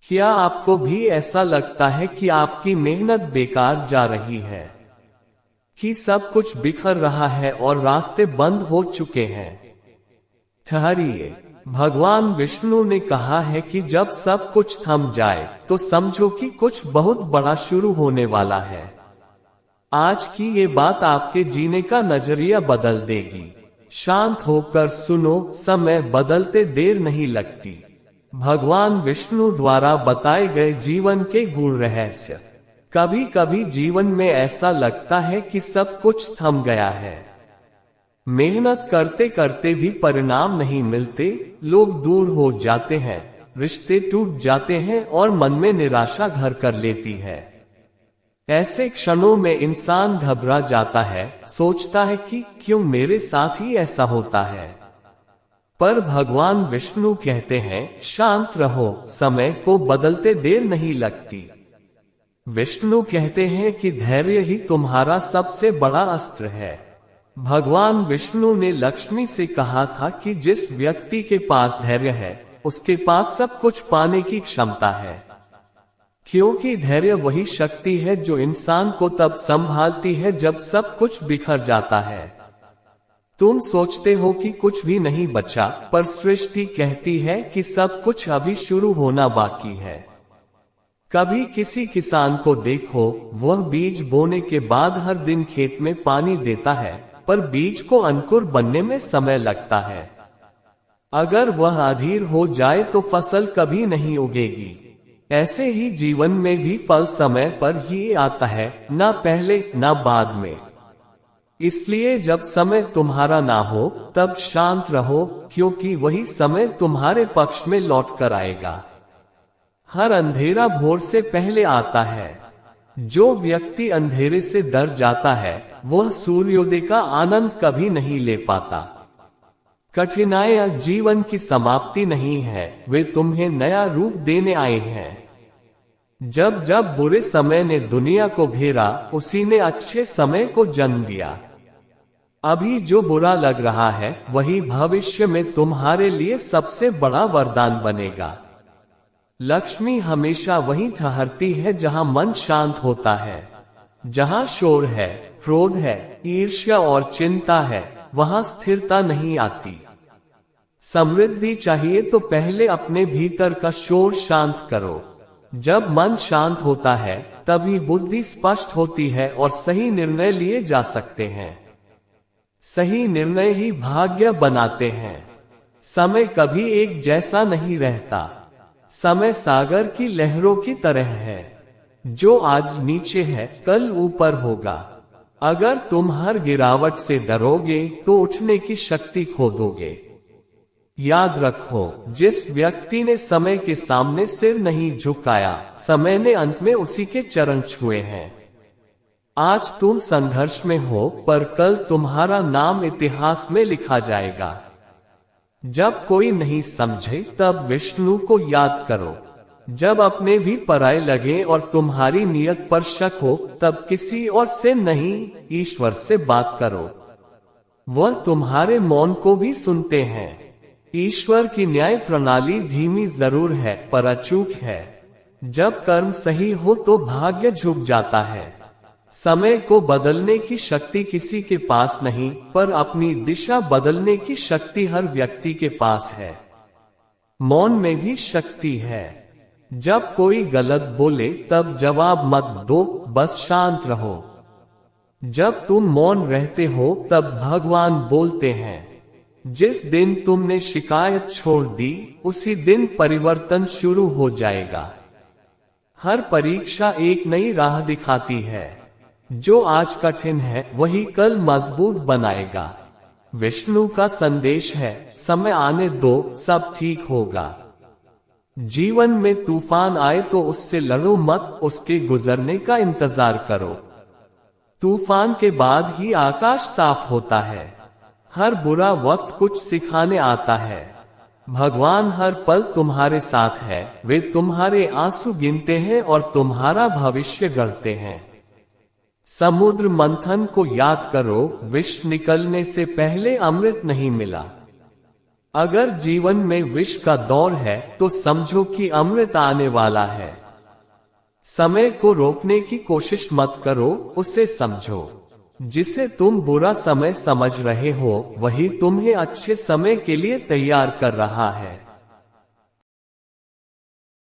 क्या आपको भी ऐसा लगता है कि आपकी मेहनत बेकार जा रही है, कि सब कुछ बिखर रहा है और रास्ते बंद हो चुके हैं? ठहरिए, भगवान विष्णु ने कहा है कि जब सब कुछ थम जाए तो समझो कि कुछ बहुत बड़ा शुरू होने वाला है। आज की ये बात आपके जीने का नजरिया बदल देगी। शांत होकर सुनो, समय बदलते देर नहीं लगती। भगवान विष्णु द्वारा बताए गए जीवन के गूढ़ रहस्य। कभी कभी जीवन में ऐसा लगता है कि सब कुछ थम गया है। मेहनत करते करते भी परिणाम नहीं मिलते, लोग दूर हो जाते हैं, रिश्ते टूट जाते हैं और मन में निराशा घर कर लेती है। ऐसे क्षणों में इंसान घबरा जाता है, सोचता है कि क्यों मेरे साथ ही ऐसा होता है। पर भगवान विष्णु कहते हैं, शांत रहो, समय को बदलते देर नहीं लगती। विष्णु कहते हैं कि धैर्य ही तुम्हारा सबसे बड़ा अस्त्र है। भगवान विष्णु ने लक्ष्मी से कहा था कि जिस व्यक्ति के पास धैर्य है उसके पास सब कुछ पाने की क्षमता है, क्योंकि धैर्य वही शक्ति है जो इंसान को तब संभालती है जब सब कुछ बिखर जाता है। तुम सोचते हो कि कुछ भी नहीं बचा, पर सृष्टि कहती है कि सब कुछ अभी शुरू होना बाकी है। कभी किसी किसान को देखो, वह बीज बोने के बाद हर दिन खेत में पानी देता है, पर बीज को अंकुर बनने में समय लगता है। अगर वह अधीर हो जाए तो फसल कभी नहीं उगेगी। ऐसे ही जीवन में भी फल समय पर ही आता है, ना पहले ना बाद में। इसलिए जब समय तुम्हारा ना हो तब शांत रहो, क्योंकि वही समय तुम्हारे पक्ष में लौट कर आएगा। हर अंधेरा भोर से पहले आता है। जो व्यक्ति अंधेरे से डर जाता है वह सूर्योदय का आनंद कभी नहीं ले पाता। कठिनाइयां जीवन की समाप्ति नहीं है, वे तुम्हें नया रूप देने आए हैं। जब जब बुरे समय ने दुनिया को घेरा, उसी ने अच्छे समय को जन्म दिया। अभी जो बुरा लग रहा है वही भविष्य में तुम्हारे लिए सबसे बड़ा वरदान बनेगा। लक्ष्मी हमेशा वहीं ठहरती है जहां मन शांत होता है। जहां शोर है, क्रोध है, ईर्ष्या और चिंता है, वहां स्थिरता नहीं आती। समृद्धि चाहिए तो पहले अपने भीतर का शोर शांत करो। जब मन शांत होता है तभी बुद्धि स्पष्ट होती है और सही निर्णय लिए जा सकते हैं। सही निर्णय ही भाग्य बनाते हैं। समय कभी एक जैसा नहीं रहता। समय सागर की लहरों की तरह है, जो आज नीचे है कल ऊपर होगा। अगर तुम हर गिरावट से डरोगे तो उठने की शक्ति खो दोगे। याद रखो, जिस व्यक्ति ने समय के सामने सिर नहीं झुकाया, समय ने अंत में उसी के चरण छुए हैं। आज तुम संघर्ष में हो, पर कल तुम्हारा नाम इतिहास में लिखा जाएगा। जब कोई नहीं समझे तब विष्णु को याद करो। जब अपने भी पराये लगे और तुम्हारी नियत पर शक हो, तब किसी और से नहीं, ईश्वर से बात करो। वह तुम्हारे मौन को भी सुनते हैं। ईश्वर की न्याय प्रणाली धीमी जरूर है, पर अचूक है। जब कर्म सही हो तो भाग्य झुक जाता है। समय को बदलने की शक्ति किसी के पास नहीं, पर अपनी दिशा बदलने की शक्ति हर व्यक्ति के पास है। मौन में भी शक्ति है। जब कोई गलत बोले तब जवाब मत दो, बस शांत रहो। जब तुम मौन रहते हो तब भगवान बोलते हैं। जिस दिन तुमने शिकायत छोड़ दी, उसी दिन परिवर्तन शुरू हो जाएगा। हर परीक्षा एक नई राह दिखाती है। जो आज कठिन है वही कल मजबूत बनाएगा। विष्णु का संदेश है, समय आने दो, सब ठीक होगा। जीवन में तूफान आए तो उससे लड़ो मत, उसके गुजरने का इंतजार करो। तूफान के बाद ही आकाश साफ होता है। हर बुरा वक्त कुछ सिखाने आता है। भगवान हर पल तुम्हारे साथ है। वे तुम्हारे आंसू गिनते हैं और तुम्हारा भविष्य गढ़ते हैं। समुद्र मंथन को याद करो, विष निकलने से पहले अमृत नहीं मिला। अगर जीवन में विष का दौर है तो समझो कि अमृत आने वाला है। समय को रोकने की कोशिश मत करो, उसे समझो। जिसे तुम बुरा समय समझ रहे हो वही तुम्हें अच्छे समय के लिए तैयार कर रहा है।